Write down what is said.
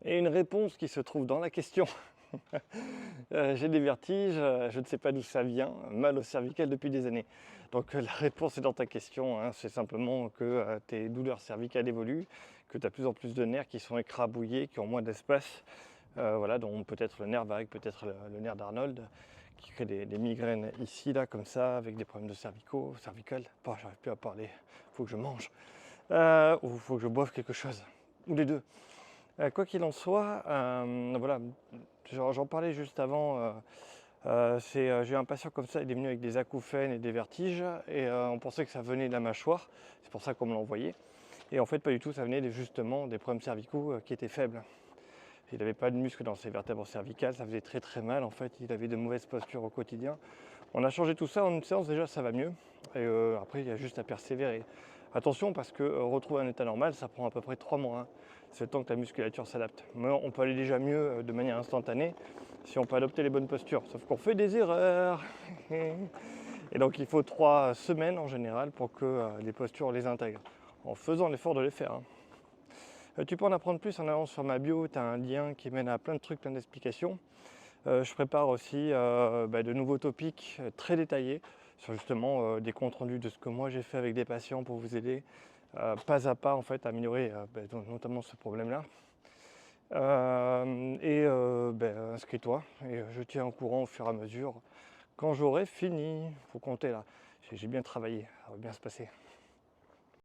Et une réponse qui se trouve dans la question. J'ai des vertiges, je ne sais pas d'où ça vient, mal au cervical depuis des années. Donc la réponse est dans ta question, hein, c'est simplement que tes douleurs cervicales évoluent, que tu as de plus en plus de nerfs qui sont écrabouillés, qui ont moins d'espace, voilà, dont peut-être le nerf vague, peut-être le nerf d'Arnold, qui crée des migraines ici, là, comme ça, avec des problèmes de cervical. Oh, j'arrive plus à parler, faut que je mange, ou faut que je boive quelque chose, ou les deux. Quoi qu'il en soit, voilà, j'en parlais juste avant. J'ai eu un patient comme ça, il est venu avec des acouphènes et des vertiges, et on pensait que ça venait de la mâchoire, c'est pour ça qu'on me l'a envoyé. Et en fait, pas du tout, ça venait justement des problèmes cervicaux qui étaient faibles. Il n'avait pas de muscles dans ses vertèbres cervicales, ça faisait très très mal. En fait, il avait de mauvaises postures au quotidien. On a changé tout ça en une séance, déjà ça va mieux. Et après, il y a juste à persévérer. Attention, parce que retrouver un état normal, ça prend à peu près 3 mois. Hein. C'est le temps que ta musculature s'adapte. Mais on peut aller déjà mieux de manière instantanée si on peut adopter les bonnes postures. Sauf qu'on fait des erreurs. Et donc il faut 3 semaines en général pour que les postures on les intègre. En faisant l'effort de les faire. Hein. Tu peux en apprendre plus en allant sur ma bio, tu as un lien qui mène à plein de trucs, plein d'explications. Je prépare aussi de nouveaux topics très détaillés sur justement des comptes rendus de ce que moi j'ai fait avec des patients pour vous aider pas à pas en fait à améliorer notamment ce problème-là. Inscris-toi et je tiens au courant au fur et à mesure quand j'aurai fini. Faut compter là. J'ai bien travaillé, ça va bien se passer.